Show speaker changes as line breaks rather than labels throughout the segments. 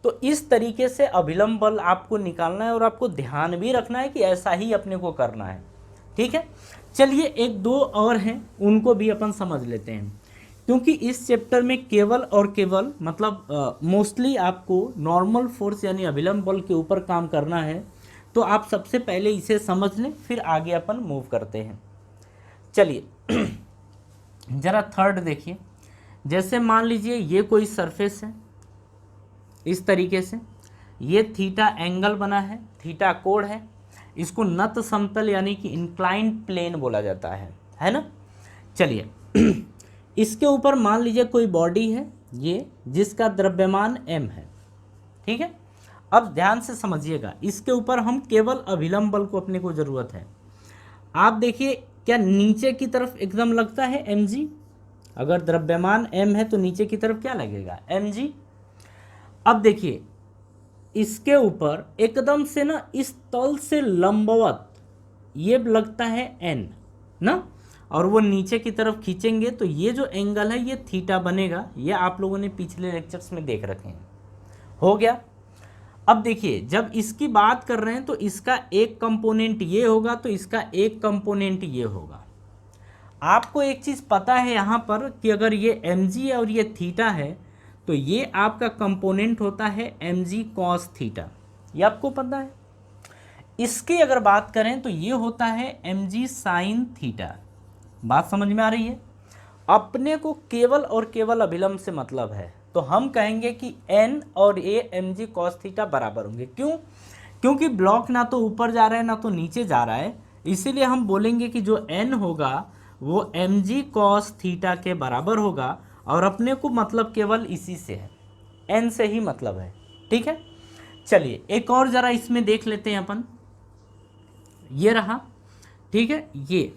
तो इस तरीके से अभिलंब बल आपको निकालना है और आपको ध्यान भी रखना है कि ऐसा ही अपने को करना है। ठीक है, चलिए एक दो और हैं उनको भी अपन समझ लेते हैं, क्योंकि इस चैप्टर में केवल और केवल मतलब मोस्टली आपको नॉर्मल फोर्स यानी अभिलंब बल के ऊपर काम करना है। तो आप सबसे पहले इसे समझ लें, फिर आगे अपन मूव करते हैं। चलिए जरा थर्ड देखिए, जैसे मान लीजिए ये कोई सरफेस है इस तरीके से, ये थीटा एंगल बना है, थीटा कोण है, इसको नत समतल यानी कि इंक्लाइंड प्लेन बोला जाता है ना। चलिए इसके ऊपर मान लीजिए कोई बॉडी है ये, जिसका द्रव्यमान m है। ठीक है, अब ध्यान से समझिएगा, इसके ऊपर हम केवल अभिलंब बल को अपने को ज़रूरत है। आप देखिए क्या नीचे की तरफ एकदम लगता है mg, अगर द्रव्यमान m है तो नीचे की तरफ क्या लगेगा mg। अब देखिए इसके ऊपर एकदम से ना इस तल से लंबवत ये लगता है n ना, और वो नीचे की तरफ खींचेंगे तो ये जो एंगल है ये थीटा बनेगा। ये आप लोगों ने पिछले लेक्चर्स में देख रखे हैं, हो गया। अब देखिए जब इसकी बात कर रहे हैं तो इसका एक कंपोनेंट ये होगा तो इसका एक कंपोनेंट ये होगा। आपको एक चीज़ पता है यहाँ पर कि अगर ये mg और ये थीटा है तो ये आपका कंपोनेंट होता है mg cos थीटा, ये आपको पता है। इसकी अगर बात करें तो ये होता है mg sin थीटा। बात समझ में आ रही है। अपने को केवल और केवल अभिलंब से मतलब है, तो हम कहेंगे कि n और a mg cos थीटा बराबर होंगे। क्यों? क्योंकि ब्लॉक ना तो ऊपर जा रहा है ना तो नीचे जा रहा है, इसीलिए हम बोलेंगे कि जो n होगा वो mg cos थीटा के बराबर होगा। और अपने को मतलब केवल इसी से है, n से ही मतलब है। ठीक है, चलिए एक और ज़रा इसमें देख लेते हैं अपन। ये रहा, ठीक है। ये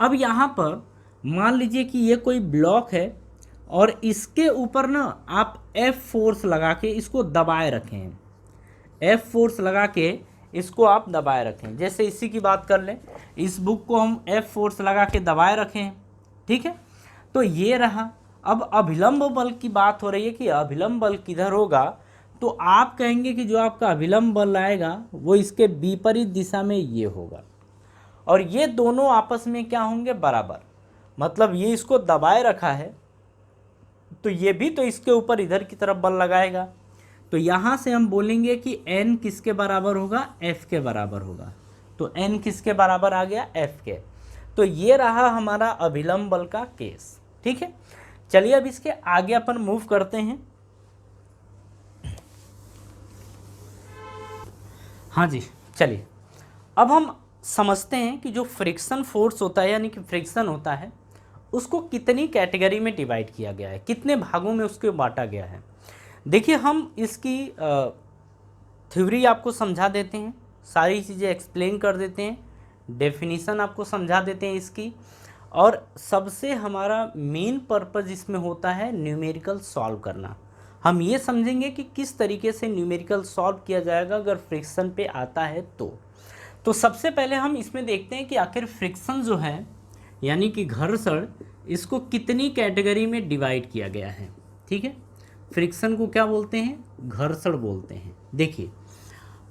अब यहाँ पर मान लीजिए कि ये कोई ब्लॉक है और इसके ऊपर ना आप F फोर्स लगा के इसको दबाए रखें, F फोर्स लगा के इसको आप दबाए रखें। जैसे इसी की बात कर लें, इस बुक को हम F फोर्स लगा के दबाए रखें, ठीक है। तो ये रहा। अब अभिलंब बल की बात हो रही है कि अभिलंब बल किधर होगा, तो आप कहेंगे कि जो आपका अभिलंब बल आएगा वो इसके विपरीत दिशा में ये होगा, और ये दोनों आपस में क्या होंगे बराबर। मतलब ये इसको दबाए रखा है तो ये भी तो इसके ऊपर इधर की तरफ बल लगाएगा। तो यहाँ से हम बोलेंगे कि n किसके बराबर होगा, F के बराबर होगा। तो n किसके बराबर आ गया, F के। तो ये रहा हमारा अभिलंब बल का केस। ठीक है, चलिए अब इसके आगे अपन मूव करते हैं। हाँ जी, चलिए अब हम समझते हैं कि जो फ्रिक्शन फोर्स होता है यानी कि फ्रिक्शन होता है उसको कितनी कैटेगरी में डिवाइड किया गया है, कितने भागों में उसको बांटा गया है। देखिए हम इसकी थ्योरी आपको समझा देते हैं, सारी चीज़ें एक्सप्लेन कर देते हैं, डेफिनीशन आपको समझा देते हैं इसकी, और सबसे हमारा मेन पर्पज़ इसमें होता है न्यूमेरिकल सॉल्व करना। हम ये समझेंगे कि किस तरीके से न्यूमेरिकल सॉल्व किया जाएगा अगर फ्रिक्शन पे आता है तो सबसे पहले हम इसमें देखते हैं कि आखिर फ्रिक्शन जो है यानी कि घर्षण, इसको कितनी कैटेगरी में डिवाइड किया गया है। ठीक है, फ्रिक्शन को क्या बोलते हैं, घर्षण बोलते हैं। देखिए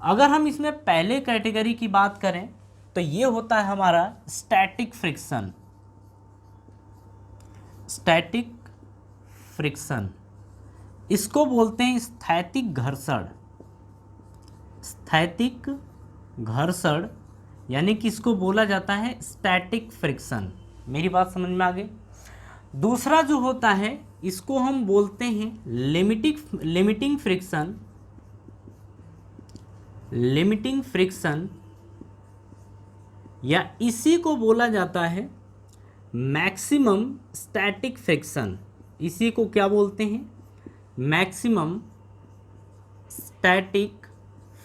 अगर हम इसमें पहले कैटेगरी की बात करें तो ये होता है हमारा स्टैटिक फ्रिक्शन। स्टैटिक फ्रिक्शन, इसको बोलते हैं स्थैतिक घर्षण। स्थैतिक घर्षण यानी कि इसको बोला जाता है स्टैटिक फ्रिक्शन। मेरी बात समझ में आ गई। दूसरा जो होता है इसको हम बोलते हैं लिमिटिंग फ्रिक्शन। लिमिटिंग फ्रिक्शन या इसी को बोला जाता है मैक्सिमम स्टैटिक फ्रिक्शन। इसी को क्या बोलते हैं, मैक्सिमम स्टैटिक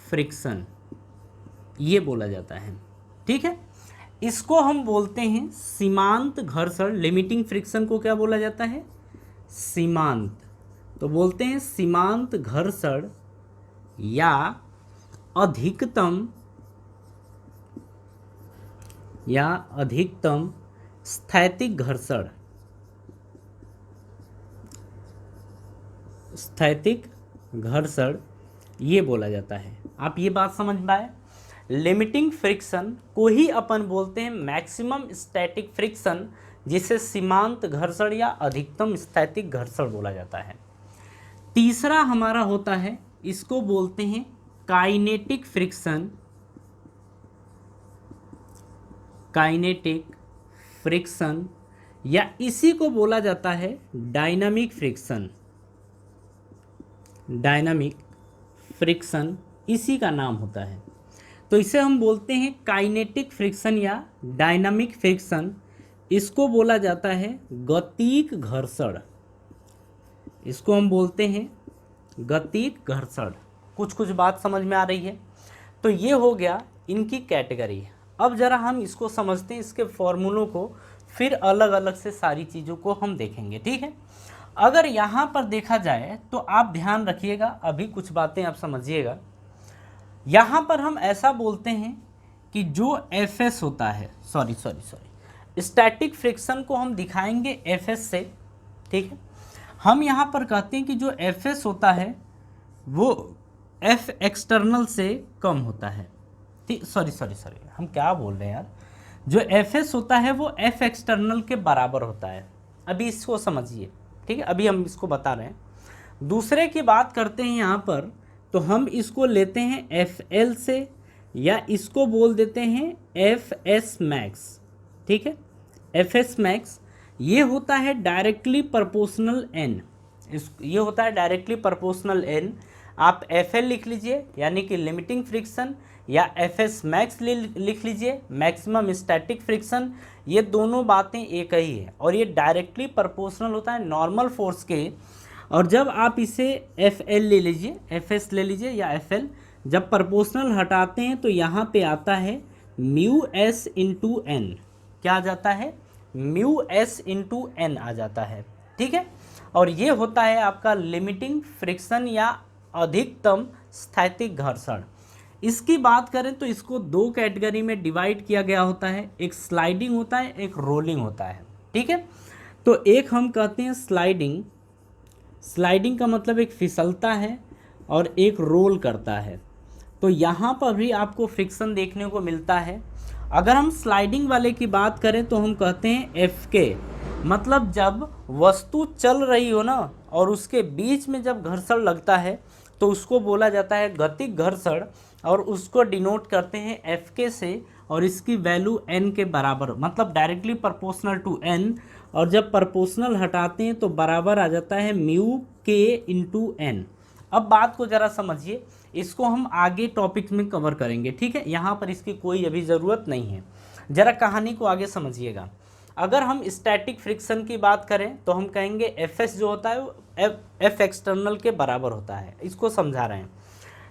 फ्रिक्शन, ये बोला जाता है। ठीक है, इसको हम बोलते हैं सीमांत घर्षण। लिमिटिंग फ्रिक्शन को क्या बोला जाता है, सीमांत। तो बोलते हैं सीमांत घर्षण या अधिकतम स्थैतिक घर्षण। स्थैतिक घर्षण ये बोला जाता है। आप ये बात समझ पाए। लिमिटिंग फ्रिक्शन को ही अपन बोलते हैं मैक्सिमम स्टैटिक फ्रिक्शन, जिसे सीमांत घर्षण या अधिकतम स्थैतिक घर्षण बोला जाता है। तीसरा हमारा होता है, इसको बोलते हैं काइनेटिक फ्रिक्शन। काइनेटिक फ्रिक्शन या इसी को बोला जाता है डायनामिक फ्रिक्शन। डायनामिक फ्रिक्शन इसी का नाम होता है। तो इसे हम बोलते हैं काइनेटिक फ्रिक्शन या डायनामिक फ्रिक्शन। इसको बोला जाता है गतिक घर्षण। इसको हम बोलते हैं गतिक घर्षण। कुछ कुछ बात समझ में आ रही है। तो ये हो गया इनकी कैटेगरी। अब ज़रा हम इसको समझते हैं, इसके फॉर्मूलों को, फिर अलग अलग से सारी चीज़ों को हम देखेंगे। ठीक है। अगर यहाँ पर देखा जाए तो आप ध्यान रखिएगा, अभी कुछ बातें आप समझिएगा। यहाँ पर हम ऐसा बोलते हैं कि जो एफएस होता है, सॉरी स्टैटिक फ्रिक्शन को हम दिखाएंगे एफएस से। ठीक है। हम यहाँ पर कहते हैं कि जो एफएस होता है वो एफ एक्सटर्नल से कम होता है। ठीक, सॉरी हम क्या बोल रहे हैं यार। जो एफएस होता है वो एफ एक्सटर्नल के बराबर होता है। अभी इसको समझिए। ठीक है, अभी हम इसको बता रहे हैं। दूसरे की बात करते हैं यहाँ पर, तो हम इसको लेते हैं एफ एल से, या इसको बोल देते हैं एफ एस मैक्स। ठीक है, एफ एस मैक्स ये होता है डायरेक्टली प्रोपोर्शनल एन। ये होता है डायरेक्टली प्रोपोर्शनल एन। आप एफ एल लिख लीजिए यानी कि लिमिटिंग फ्रिक्शन, या एफ एस मैक्स लिख लीजिए मैक्सिमम स्टैटिक फ्रिक्शन। ये दोनों बातें एक ही है और ये डायरेक्टली प्रोपोर्शनल होता है नॉर्मल फोर्स के। और जब आप इसे एफ एल ले लीजिए, एफ एस ले लीजिए या एफ एल, जब प्रोपोर्शनल हटाते हैं तो यहाँ पे आता है म्यू एस इंटू एन। क्या आ जाता है? म्यू एस इंटू एन आ जाता है। ठीक है। और ये होता है आपका लिमिटिंग फ्रिक्शन या अधिकतम स्थैतिक घर्षण। इसकी बात करें तो इसको दो कैटेगरी में डिवाइड किया गया होता है, एक स्लाइडिंग होता है, एक रोलिंग होता है। ठीक है। तो एक हम कहते हैं स्लाइडिंग। स्लाइडिंग का मतलब एक फिसलता है और एक रोल करता है। तो यहाँ पर भी आपको फ्रिक्शन देखने को मिलता है। अगर हम स्लाइडिंग वाले की बात करें तो हम कहते हैं एफ के, मतलब जब वस्तु चल रही हो ना और उसके बीच में जब घर्षण लगता है तो उसको बोला जाता है गतिक घर्षण, और उसको डिनोट करते हैं एफ के से, और इसकी वैल्यू एन के बराबर, मतलब डायरेक्टली प्रोपोर्शनल टू एन। और जब प्रोपोर्शनल हटाते हैं तो बराबर आ जाता है म्यू के इंटू एन। अब बात को ज़रा समझिए, इसको हम आगे टॉपिक में कवर करेंगे। ठीक है, यहाँ पर इसकी कोई अभी ज़रूरत नहीं है। ज़रा कहानी को आगे समझिएगा। अगर हम स्टैटिक फ्रिक्शन की बात करें तो हम कहेंगे एफ एस जो होता है वो एफ एक्सटर्नल के बराबर होता है। इसको समझा रहे हैं।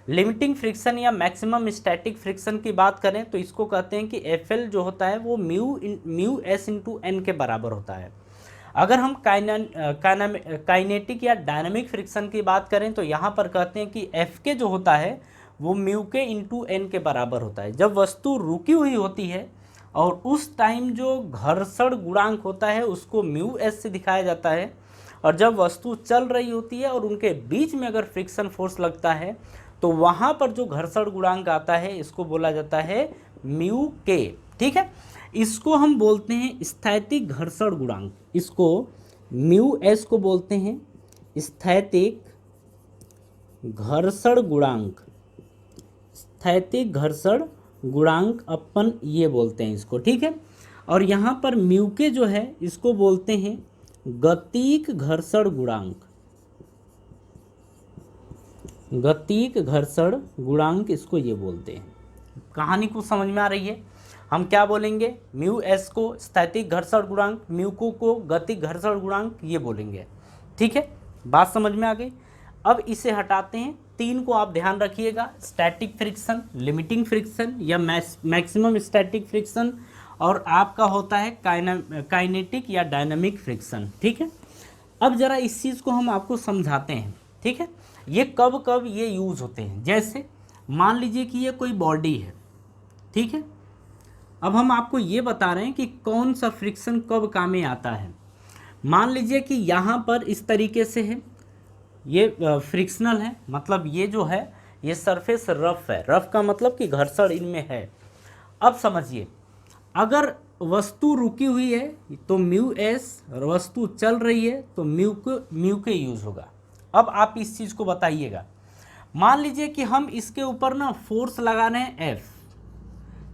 लिमिटिंग फ्रिक्शन या मैक्सिमम स्टैटिक फ्रिक्शन की बात करें तो इसको कहते हैं कि एफ एल जो होता है वो म्यू एस इंटू एन के बराबर होता है। अगर हम काइनेटिक या डायनामिक फ्रिक्शन की बात करें तो यहाँ पर कहते हैं कि एफ के जो होता है वो म्यू के इंटू एन के बराबर होता है। जब वस्तु रुकी हुई होती है और उस टाइम जो घर्षण गुणांक होता है उसको म्यू एस से दिखाया जाता है, और जब वस्तु चल रही होती है और उनके बीच में अगर फ्रिक्शन फोर्स लगता है तो वहाँ पर जो घर्षण गुणांक आता है इसको बोला जाता है म्यू के। ठीक है। इसको हम बोलते हैं स्थैतिक घर्षण गुणांक। इसको म्यू एस को बोलते हैं स्थैतिक घर्षण गुणांक। स्थैतिक घर्षण गुणांक अपन ये बोलते हैं इसको। ठीक है। और यहाँ पर म्यू के जो है इसको बोलते हैं गतिक घर्षण गुणांक। गतिक घर्षण गुणांक इसको ये बोलते हैं। कहानी को समझ में आ रही है? हम क्या बोलेंगे? म्यू एस को स्थैतिक घर्षण गुणांक, म्यू को गतिक घर्षण गुणांक ये बोलेंगे। ठीक है, बात समझ में आ गई। अब इसे हटाते हैं। तीन को आप ध्यान रखिएगा, स्टैटिक फ्रिक्शन, लिमिटिंग फ्रिक्शन या मैक्सिमम स्टैटिक फ्रिक्शन, और आपका होता है काइनेटिक या डायनामिक फ्रिक्शन। ठीक है। अब जरा इस चीज़ को हम आपको समझाते हैं। ठीक है, ये कब कब ये यूज़ होते हैं। जैसे मान लीजिए कि ये कोई बॉडी है। ठीक है। अब हम आपको ये बता रहे हैं कि कौन सा फ्रिक्शन कब काम में आता है। मान लीजिए कि यहाँ पर इस तरीके से है ये फ्रिक्शनल है, मतलब ये जो है ये सरफेस रफ है। रफ का मतलब कि घर्षण इनमें है। अब समझिए, अगर वस्तु रुकी हुई है तो म्यू एस, वस्तु चल रही है तो म्यू के यूज होगा। अब आप इस चीज़ को बताइएगा, मान लीजिए कि हम इसके ऊपर ना फोर्स लगा रहे हैं एफ।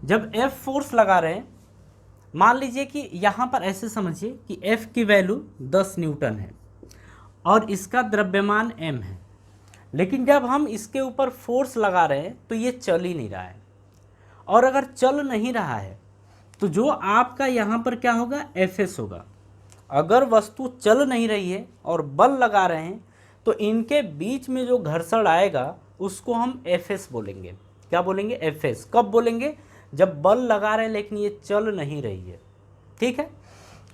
जब एफ फोर्स लगा रहे हैं, मान लीजिए कि यहाँ पर ऐसे समझिए कि एफ की वैल्यू 10 न्यूटन है और इसका द्रव्यमान m है, लेकिन जब हम इसके ऊपर फोर्स लगा रहे हैं तो ये चल ही नहीं रहा है। और अगर चल नहीं रहा है तो जो आपका यहाँ पर क्या होगा, Fs होगा। अगर वस्तु चल नहीं रही है और बल लगा रहे हैं तो इनके बीच में जो घर्षण आएगा उसको हम Fs बोलेंगे। क्या बोलेंगे, Fs। कब बोलेंगे, जब बल लगा रहे हैं लेकिन ये चल नहीं रही है। ठीक है,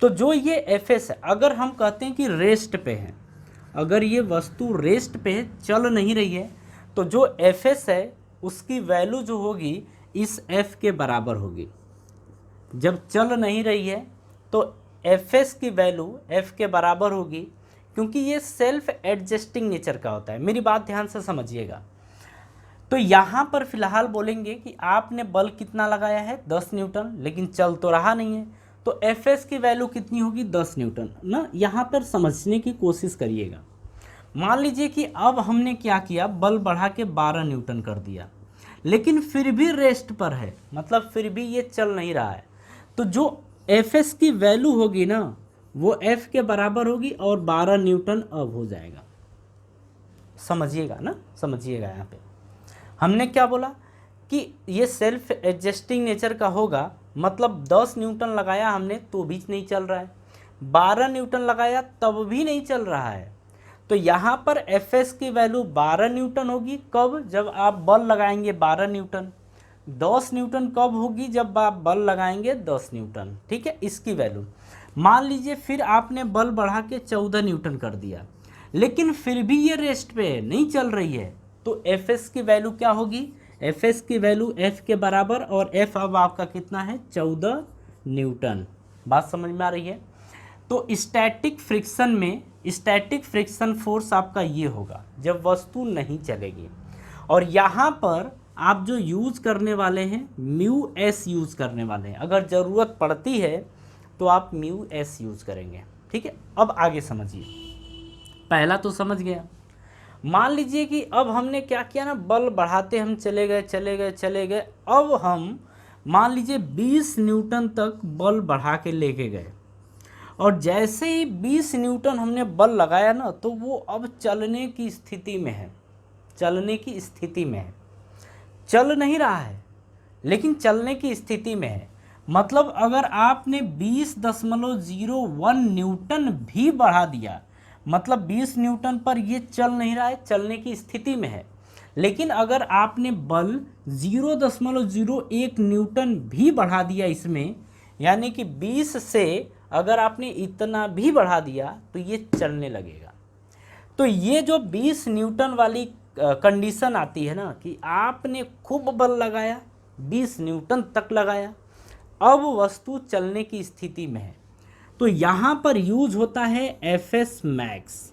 तो जो ये Fs है, अगर हम कहते हैं कि रेस्ट पे है, अगर ये वस्तु रेस्ट पे है, चल नहीं रही है, तो जो Fs है उसकी वैल्यू जो होगी इस F के बराबर होगी। जब चल नहीं रही है तो Fs की वैल्यू F के बराबर होगी, क्योंकि ये सेल्फ एडजस्टिंग नेचर का होता है। मेरी बात ध्यान से समझिएगा। तो यहाँ पर फिलहाल बोलेंगे कि आपने बल कितना लगाया है, 10 न्यूटन, लेकिन चल तो रहा नहीं है, तो Fs की वैल्यू कितनी होगी, 10 न्यूटन ना। यहाँ पर समझने की कोशिश करिएगा। मान लीजिए कि अब हमने क्या किया, बल बढ़ा के 12 न्यूटन कर दिया, लेकिन फिर भी रेस्ट पर है, मतलब फिर भी ये चल नहीं रहा है, तो जो Fs की वैल्यू होगी ना वो F के बराबर होगी और 12 न्यूटन अब हो जाएगा। समझिएगा ना, समझिएगा। यहाँ पे हमने क्या बोला कि ये सेल्फ एडजस्टिंग नेचर का होगा, मतलब 10 न्यूटन लगाया हमने तो भी नहीं चल रहा है, 12 न्यूटन लगाया तब भी नहीं चल रहा है। तो यहाँ पर Fs की वैल्यू 12 न्यूटन होगी। कब, जब आप बल लगाएंगे 12 न्यूटन। 10 न्यूटन कब होगी, जब आप बल लगाएंगे 10 न्यूटन। ठीक है, इसकी वैल्यू। मान लीजिए फिर आपने बल बढ़ा के 14 न्यूटन कर दिया, लेकिन फिर भी ये रेस्ट पे है, नहीं चल रही है, तो Fs की वैल्यू क्या होगी, Fs की वैल्यू F के बराबर, और F अब आपका कितना है, 14 न्यूटन। बात समझ में आ रही है। तो स्टैटिक फ्रिक्शन में स्टैटिक फ्रिक्शन फोर्स आपका ये होगा जब वस्तु नहीं चलेगी। और यहाँ पर आप जो यूज़ करने वाले हैं म्यू एस यूज़ करने वाले हैं। अगर ज़रूरत पड़ती है तो आप म्यू एस यूज़ करेंगे। ठीक है, अब आगे समझिए। पहला तो समझ गया। मान लीजिए कि अब हमने क्या किया ना, बल बढ़ाते हम चले गए। अब हम मान लीजिए 20 न्यूटन तक बल बढ़ा के लेके गए, और जैसे ही 20 न्यूटन हमने बल लगाया ना तो वो अब चलने की स्थिति में है, चलने की स्थिति में है। चल नहीं रहा है लेकिन चलने की स्थिति में है। मतलब अगर आपने 20.01 न्यूटन भी बढ़ा दिया, मतलब 20 न्यूटन पर ये चल नहीं रहा है, चलने की स्थिति में है, लेकिन अगर आपने बल 0.01 न्यूटन भी बढ़ा दिया इसमें, यानी कि 20 से अगर आपने इतना भी बढ़ा दिया तो ये चलने लगेगा। तो ये जो 20 न्यूटन वाली कंडीशन आती है ना, कि आपने खूब बल लगाया, 20 न्यूटन तक लगाया, अब वस्तु चलने की स्थिति में है, तो यहाँ पर यूज होता है Fs मैक्स,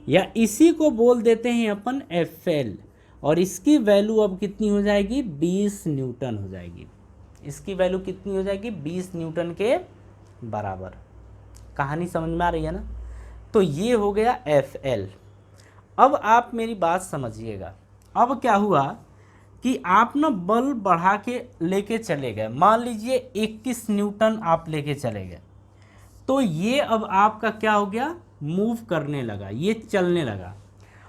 या इसी को बोल देते हैं अपन Fl, और इसकी वैल्यू अब कितनी हो जाएगी, 20 न्यूटन हो जाएगी। इसकी वैल्यू कितनी हो जाएगी, 20 न्यूटन के बराबर। कहानी समझ में आ रही है ना। तो ये हो गया Fl। अब आप मेरी बात समझिएगा। अब क्या हुआ कि आप ना बल बढ़ा के लेके चले गए, मान लीजिए 21 न्यूटन आप लेके चले गए, तो ये अब आपका क्या हो गया, मूव करने लगा, ये चलने लगा।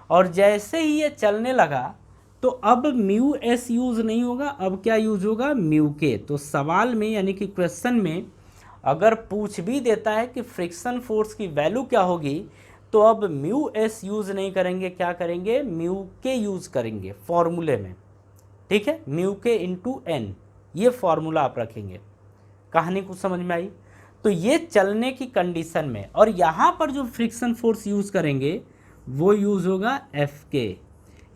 और जैसे ही ये चलने लगा तो अब म्यू एस यूज़ नहीं होगा, अब क्या यूज़ होगा, म्यू के। तो सवाल में यानी कि क्वेश्चन में अगर पूछ भी देता है कि फ्रिक्शन फोर्स की वैल्यू क्या होगी, तो अब म्यू एस यूज़ नहीं करेंगे, क्या करेंगे, म्यू के यूज़ करेंगे फॉर्मूले में। ठीक है, म्यू के इंटू एन, ये फॉर्मूला आप रखेंगे। कहानी कुछ समझ में आई। तो ये चलने की कंडीशन में, और यहाँ पर जो फ्रिक्शन फोर्स यूज़ करेंगे वो यूज़ होगा एफ के,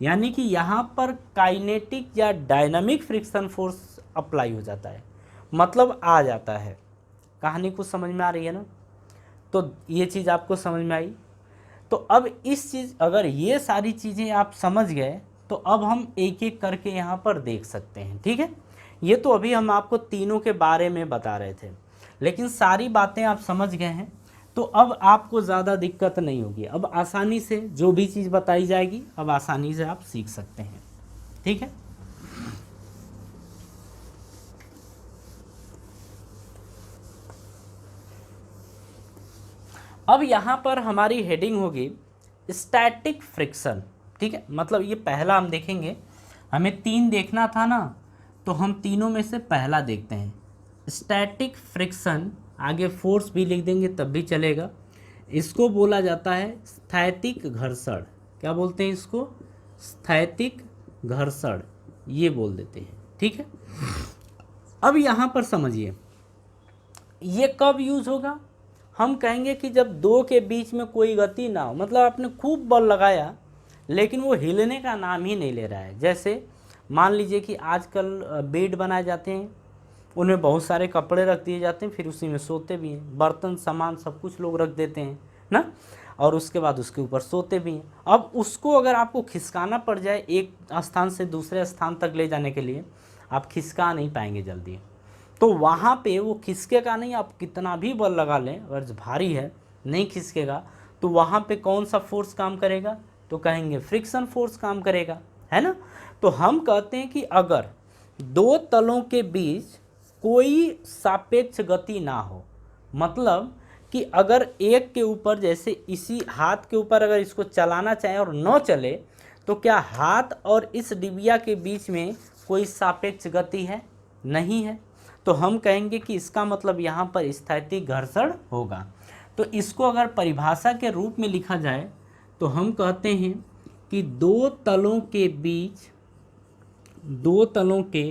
यानी कि यहाँ पर काइनेटिक या डायनामिक फ्रिक्शन फोर्स अप्लाई हो जाता है, मतलब आ जाता है। कहानी कुछ समझ में आ रही है ना। तो ये चीज़ आपको समझ में आई। तो अब इस चीज़, अगर ये सारी चीज़ें आप समझ गए तो अब हम एक एक करके यहाँ पर देख सकते हैं। ठीक है, ये तो अभी हम आपको तीनों के बारे में बता रहे थे, लेकिन सारी बातें आप समझ गए हैं तो अब आपको ज़्यादा दिक्कत नहीं होगी। अब आसानी से जो भी चीज़ बताई जाएगी अब आसानी से आप सीख सकते हैं। ठीक है, अब यहाँ पर हमारी हेडिंग होगी स्टैटिक फ्रिक्शन। ठीक है, मतलब ये पहला हम देखेंगे, हमें 3 देखना था ना, तो हम तीनों में से पहला देखते हैं स्टैटिक फ्रिक्शन। आगे फोर्स भी लिख देंगे तब भी चलेगा। इसको बोला जाता है स्थैतिक घर्षण। क्या बोलते हैं इसको? स्थैतिक घर्षण, ये बोल देते हैं। ठीक है, अब यहाँ पर समझिए ये कब यूज होगा। हम कहेंगे कि जब दो के बीच में कोई गति ना हो, मतलब आपने खूब बल लगाया लेकिन वो हिलने का नाम ही नहीं ले रहा है। जैसे मान लीजिए कि आजकल बेड बनाए जाते हैं, उनमें बहुत सारे कपड़े रख दिए जाते हैं, फिर उसी में सोते भी हैं, बर्तन सामान सब कुछ लोग रख देते हैं ना, और उसके बाद उसके ऊपर सोते भी हैं। अब उसको अगर आपको खिसकाना पड़ जाए एक स्थान से दूसरे स्थान तक ले जाने के लिए, आप खिसका नहीं पाएंगे जल्दी। तो वहाँ पे वो खिसकेगा नहीं, आप कितना भी बल लगा लें, अगर भारी है नहीं खिसकेगा, तो वहाँ पे कौन सा फोर्स काम करेगा? तो कहेंगे फ्रिक्शन फोर्स काम करेगा, है ना। तो हम कहते हैं कि अगर दो तलों के बीच कोई सापेक्ष गति ना हो, मतलब कि अगर एक के ऊपर, जैसे इसी हाथ के ऊपर अगर इसको चलाना चाहे और न चले, तो क्या हाथ और इस डिबिया के बीच में कोई सापेक्ष गति है? नहीं है। तो हम कहेंगे कि इसका मतलब यहाँ पर स्थैतिक घर्षण होगा। तो इसको अगर परिभाषा के रूप में लिखा जाए तो हम कहते हैं कि दो तलों के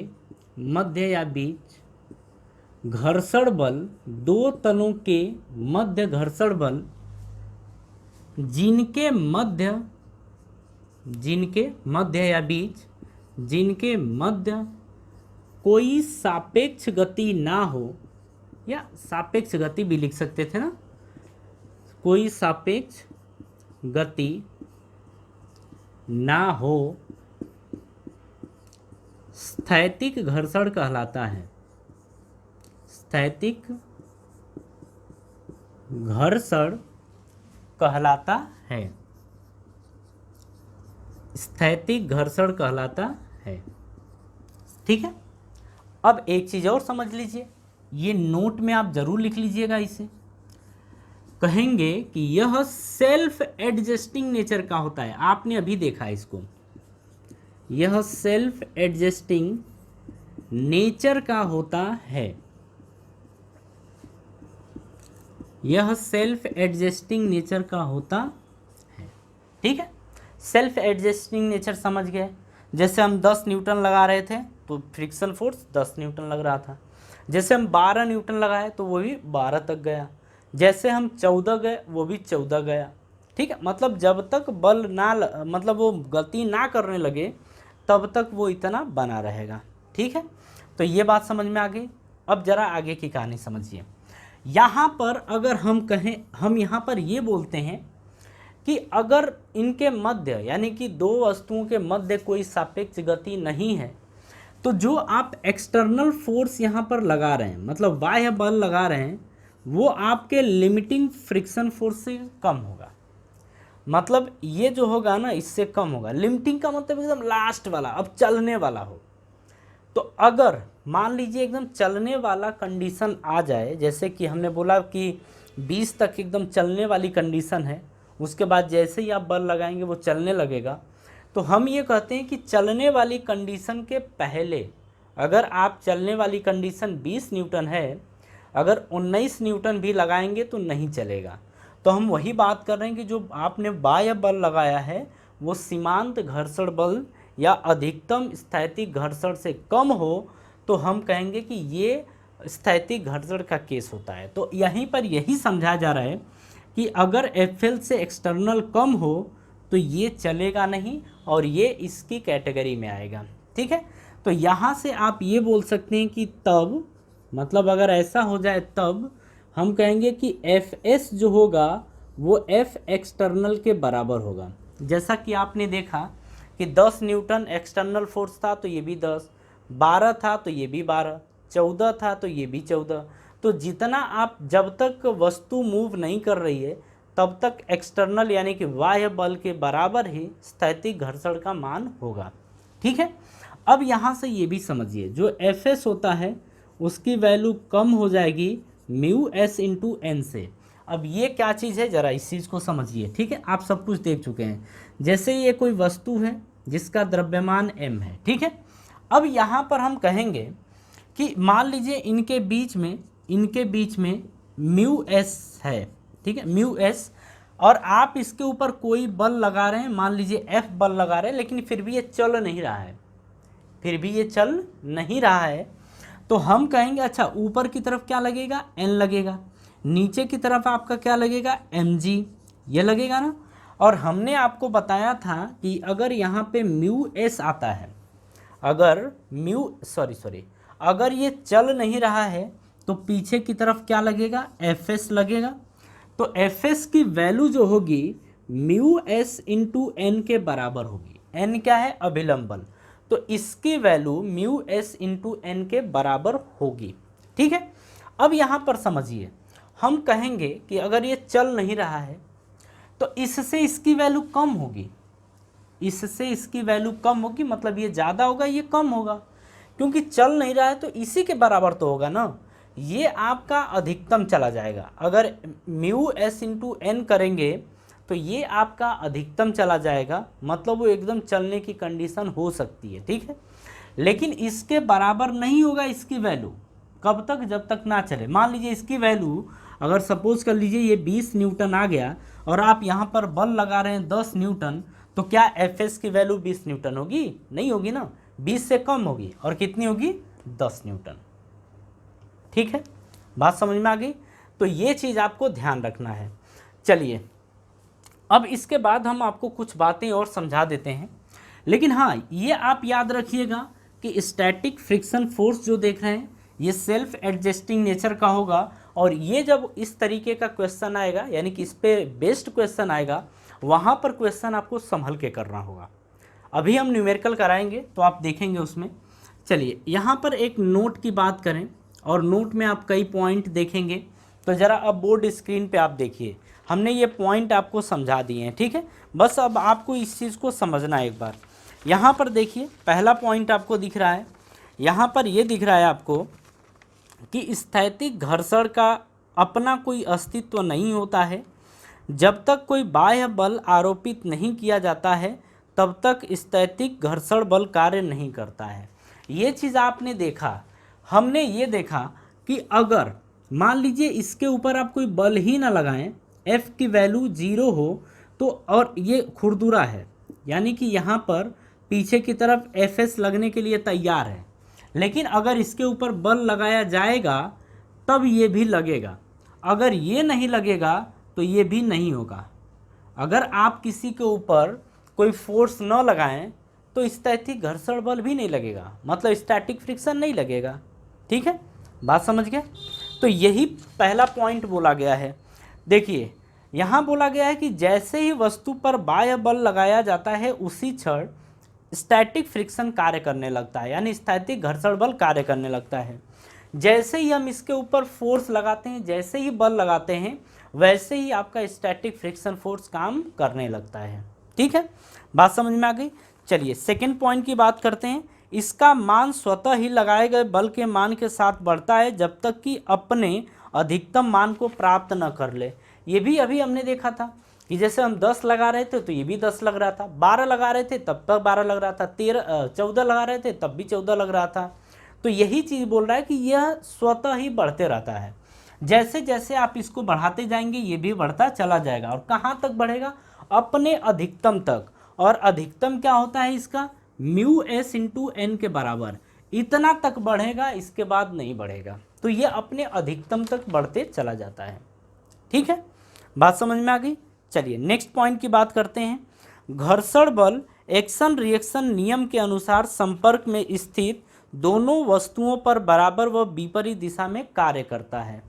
मध्य या बीच घर्षण बल, दो तलों के मध्य घर्षण बल जिनके मध्य या बीच जिनके मध्य कोई सापेक्ष गति ना हो, या सापेक्ष गति भी लिख सकते थे ना, कोई सापेक्ष गति ना हो, स्थैतिक घर्षण कहलाता है। स्थैतिक घर्षण कहलाता है। स्थैतिक घर्षण कहलाता है। ठीक है, अब एक चीज़ और समझ लीजिए, ये नोट में आप जरूर लिख लीजिएगा। इसे कहेंगे कि यह सेल्फ एडजस्टिंग नेचर का होता है। आपने अभी देखा इसको, यह सेल्फ एडजस्टिंग नेचर का होता है। यह सेल्फ एडजस्टिंग नेचर का होता है। ठीक है, सेल्फ एडजस्टिंग नेचर समझ गए। जैसे हम 10 न्यूटन लगा रहे थे तो फ्रिक्शन फोर्स 10 न्यूटन लग रहा था। जैसे हम 12 न्यूटन लगाए तो वो भी 12 तक गया। जैसे हम 14 गए वो भी 14 गया। ठीक है, मतलब जब तक बल ना मतलब वो गति ना करने लगे तब तक वो इतना बना रहेगा। ठीक है, तो ये बात समझ में आ गई। अब जरा आगे की कहानी समझिए। यहाँ पर अगर हम कहें, हम यहाँ पर ये बोलते हैं कि अगर इनके मध्य, यानी कि दो वस्तुओं के मध्य कोई सापेक्ष गति नहीं है, तो जो आप एक्सटर्नल फोर्स यहाँ पर लगा रहे हैं, मतलब बाह्य बल लगा रहे हैं, वो आपके लिमिटिंग फ्रिक्शन फोर्स से कम होगा। मतलब ये जो होगा ना, इससे कम होगा। लिमिटिंग का मतलब एकदम लास्ट वाला, अब चलने वाला हो। तो अगर मान लीजिए एकदम चलने वाला कंडीशन आ जाए, जैसे कि हमने बोला कि 20 तक एकदम चलने वाली कंडीशन है, उसके बाद जैसे ही आप बल लगाएंगे वो चलने लगेगा, तो हम ये कहते हैं कि चलने वाली कंडीशन के पहले अगर आप चलने वाली कंडीशन 20 न्यूटन है, अगर 19 न्यूटन भी लगाएंगे तो नहीं चलेगा। तो हम वही बात कर रहे हैं कि जो आपने बाह्य बल लगाया है वो सीमांत घर्षण बल या अधिकतम स्थैतिक घर्षण से कम हो, तो हम कहेंगे कि ये स्थैतिक घर्षण का केस होता है। तो यहीं पर यही समझाया जा रहा है कि अगर FL से एक्सटर्नल कम हो तो ये चलेगा नहीं और ये इसकी कैटेगरी में आएगा। ठीक है, तो यहाँ से आप ये बोल सकते हैं कि तब, मतलब अगर ऐसा हो जाए तब हम कहेंगे कि FS जो होगा वो एफ एक्सटर्नल के बराबर होगा। जैसा कि आपने देखा कि 10 न्यूटन एक्सटर्नल फोर्स था तो ये भी 10, 12 था तो ये भी 12, 14 था तो ये भी 14। तो जितना आप जब तक वस्तु मूव नहीं कर रही है तब तक एक्सटर्नल यानी कि बाह्य बल के बराबर ही स्थैतिक घर्षण का मान होगा। ठीक है, अब यहाँ से ये भी समझिए जो एफ एस होता है उसकी वैल्यू कम हो जाएगी म्यू एस इंटू एन से। अब ये क्या चीज़ है ज़रा इस चीज़ को समझिए। ठीक है, आप सब कुछ देख चुके हैं। जैसे ये कोई वस्तु है जिसका द्रव्यमान m है। ठीक है, अब यहाँ पर हम कहेंगे कि मान लीजिए इनके बीच में म्यू एस है। ठीक है, म्यू एस, और आप इसके ऊपर कोई बल लगा रहे हैं, मान लीजिए F बल लगा रहे हैं, लेकिन फिर भी ये चल नहीं रहा है, तो हम कहेंगे अच्छा ऊपर की तरफ क्या लगेगा, N लगेगा, नीचे की तरफ आपका क्या लगेगा, mg, ये लगेगा ना। और हमने आपको बताया था कि अगर यहाँ पे म्यू एस आता है, अगर ये चल नहीं रहा है तो पीछे की तरफ क्या लगेगा, एफ एस लगेगा। तो एफ एस की वैल्यू जो होगी म्यू एस इंटू एन के बराबर होगी। एन क्या है, अभिलंब बल, तो इसकी value mu S into N के बराबर होगी। ठीक है, अब यहाँ पर समझिए, हम कहेंगे कि अगर ये चल नहीं रहा है तो इससे इसकी वैल्यू कम होगी, मतलब ये ज़्यादा होगा ये कम होगा, क्योंकि चल नहीं रहा है तो इसी के बराबर तो होगा ना। ये आपका अधिकतम चला जाएगा। अगर म्यू एस इंटू एन करेंगे तो ये आपका अधिकतम चला जाएगा, मतलब वो एकदम चलने की कंडीशन हो सकती है। ठीक है, लेकिन इसके बराबर नहीं होगा इसकी वैल्यू, कब तक, जब तक ना चले। मान लीजिए इसकी वैल्यू अगर सपोज कर लीजिए ये 20 न्यूटन आ गया और आप यहाँ पर बल लगा रहे हैं 10 न्यूटन, तो क्या एफ एस की वैल्यू 20 न्यूटन होगी, नहीं होगी ना, 20 से कम होगी। और कितनी होगी, 10 न्यूटन। ठीक है, बात समझ में आ गई। तो ये चीज़ आपको ध्यान रखना है। चलिए अब इसके बाद हम आपको कुछ बातें और समझा देते हैं, लेकिन हाँ ये आप याद रखिएगा कि स्टैटिक फ्रिक्शन फोर्स जो देख रहे हैं ये सेल्फ एडजस्टिंग नेचर का होगा। और ये जब इस तरीके का क्वेश्चन आएगा, यानी कि इस पे बेस्ड क्वेश्चन आएगा, वहाँ पर क्वेश्चन आपको संभल के करना होगा। अभी हम न्यूमेरिकल कराएंगे तो आप देखेंगे उसमें। चलिए यहाँ पर एक नोट की बात करें, और नोट में आप कई पॉइंट देखेंगे, तो ज़रा अब बोर्ड स्क्रीन पे आप देखिए, हमने ये पॉइंट आपको समझा दिए हैं। ठीक है, बस अब आपको इस चीज़ को समझना है एक बार। यहाँ पर देखिए पहला पॉइंट आपको दिख रहा है, यहाँ पर ये दिख रहा है आपको कि स्थैतिक घर्षण का अपना कोई अस्तित्व नहीं होता है। जब तक कोई बाह्य बल आरोपित नहीं किया जाता है तब तक स्थैतिक घर्षण बल कार्य नहीं करता है। ये चीज़ आपने देखा, हमने ये देखा कि अगर मान लीजिए इसके ऊपर आप कोई बल ही ना लगाएं, F की वैल्यू 0 हो तो, और ये खुरदुरा है, यानी कि यहाँ पर पीछे की तरफ Fs लगने के लिए तैयार है, लेकिन अगर इसके ऊपर बल लगाया जाएगा तब ये भी लगेगा। अगर ये नहीं लगेगा तो ये भी नहीं होगा। अगर आप किसी के ऊपर कोई फोर्स न लगाएं तो स्थैतिक घर्षण बल भी नहीं लगेगा, मतलब स्टैटिक फ्रिक्शन नहीं लगेगा। ठीक है, बात समझ गए। तो यही पहला पॉइंट बोला गया है। देखिए यहाँ बोला गया है कि जैसे ही वस्तु पर बाह्य बल लगाया जाता है उसी क्षण स्टैटिक फ्रिक्शन कार्य करने लगता है, यानी स्थैतिक घर्षण बल कार्य करने लगता है। जैसे ही हम इसके ऊपर फोर्स लगाते हैं, जैसे ही बल लगाते हैं, वैसे ही आपका स्टैटिक फ्रिक्शन फोर्स काम करने लगता है। ठीक है, बात समझ में आ गई। चलिए सेकंड पॉइंट की बात करते हैं। इसका मान स्वतः ही लगाए गए बल के मान के साथ बढ़ता है जब तक कि अपने अधिकतम मान को प्राप्त न कर ले। ये भी अभी हमने देखा था कि जैसे हम 10 लगा रहे थे तो ये भी 10 लग रहा था, 12 लगा रहे थे तब तक 12 लग रहा था, 14 लगा रहे थे तब भी 14 लग रहा था। तो यही चीज़ बोल रहा है कि यह स्वतः ही बढ़ते रहता है। जैसे जैसे आप इसको बढ़ाते जाएंगे ये भी बढ़ता चला जाएगा, और कहाँ तक बढ़ेगा, अपने अधिकतम तक। और अधिकतम क्या होता है इसका, म्यू एस इंटू एन के बराबर, इतना तक बढ़ेगा, इसके बाद नहीं बढ़ेगा। तो ये अपने अधिकतम तक बढ़ते चला जाता है। ठीक है, बात समझ में आ गई। चलिए नेक्स्ट पॉइंट की बात करते हैं। घर्षण बल एक्शन रिएक्शन नियम के अनुसार संपर्क में स्थित दोनों वस्तुओं पर बराबर व विपरीत दिशा में कार्य करता है।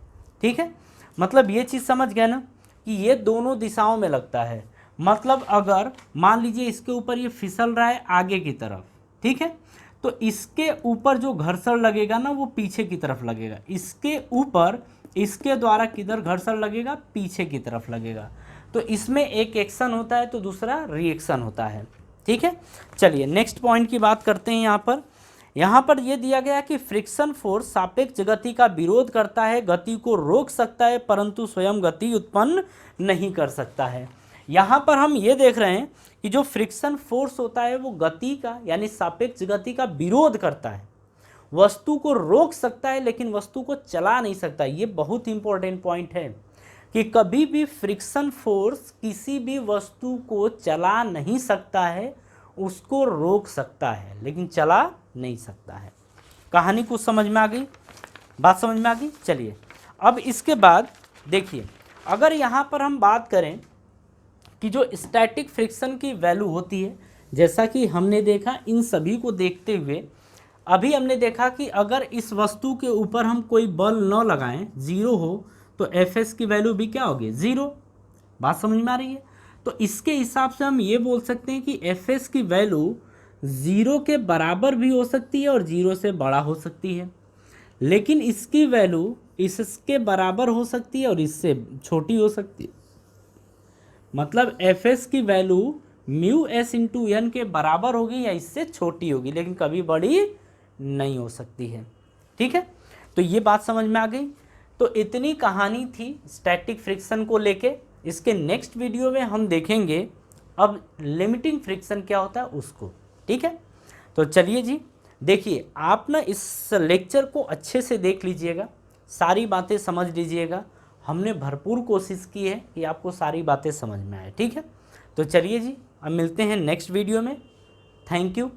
ठीक है, मतलब ये चीज़ समझ गए ना कि ये दोनों दिशाओं में लगता है। मतलब अगर मान लीजिए इसके ऊपर ये फिसल रहा है आगे की तरफ, ठीक है, तो इसके ऊपर जो घर्षण लगेगा ना वो पीछे की तरफ लगेगा। इसके ऊपर इसके द्वारा किधर घर्षण लगेगा, पीछे की तरफ लगेगा। तो इसमें एक एक्शन होता है तो दूसरा रिएक्शन होता है, ठीक है। चलिए नेक्स्ट पॉइंट की बात करते हैं। यहाँ पर ये दिया गया कि फ्रिक्शन फोर्स सापेक्ष गति का विरोध करता है, गति को रोक सकता है परंतु स्वयं गति उत्पन्न नहीं कर सकता है। यहाँ पर हम ये देख रहे हैं कि जो फ्रिक्शन फोर्स होता है वो गति का यानी सापेक्ष गति का विरोध करता है, वस्तु को रोक सकता है लेकिन वस्तु को चला नहीं सकता। ये बहुत इंपॉर्टेंट पॉइंट है कि कभी भी फ्रिक्शन फोर्स किसी भी वस्तु को चला नहीं सकता है, उसको रोक सकता है लेकिन चला नहीं सकता है। कहानी कुछ समझ में आ गई, बात समझ में आ गई। चलिए अब इसके बाद देखिए, अगर यहाँ पर हम बात करें कि जो स्टैटिक फ्रिक्शन की वैल्यू होती है, जैसा कि हमने देखा इन सभी को देखते हुए अभी हमने देखा कि अगर इस वस्तु के ऊपर हम कोई बल न लगाएं, जीरो हो, तो Fs की वैल्यू भी क्या होगी, जीरो। बात समझ में आ रही है। तो इसके हिसाब से हम ये बोल सकते हैं कि Fs की वैल्यू ज़ीरो के बराबर भी हो सकती है और ज़ीरो से बड़ा हो सकती है, लेकिन इसकी वैल्यू इसके बराबर हो सकती है और इससे छोटी हो सकती है। मतलब Fs की value mu S into N के बराबर होगी या इससे छोटी होगी, लेकिन कभी बड़ी नहीं हो सकती है, ठीक है। तो ये बात समझ में आ गई। तो इतनी कहानी थी स्टैटिक फ्रिक्शन को लेके। इसके नेक्स्ट वीडियो में हम देखेंगे अब लिमिटिंग फ्रिक्शन क्या होता है उसको, ठीक है। तो चलिए जी, देखिए आप ना इस लेक्चर को अच्छे से देख लीजिएगा, सारी बातें समझ लीजिएगा। हमने भरपूर कोशिश की है कि आपको सारी बातें समझ में आए, ठीक है। तो चलिए जी, अब मिलते हैं नेक्स्ट वीडियो में। Thank you.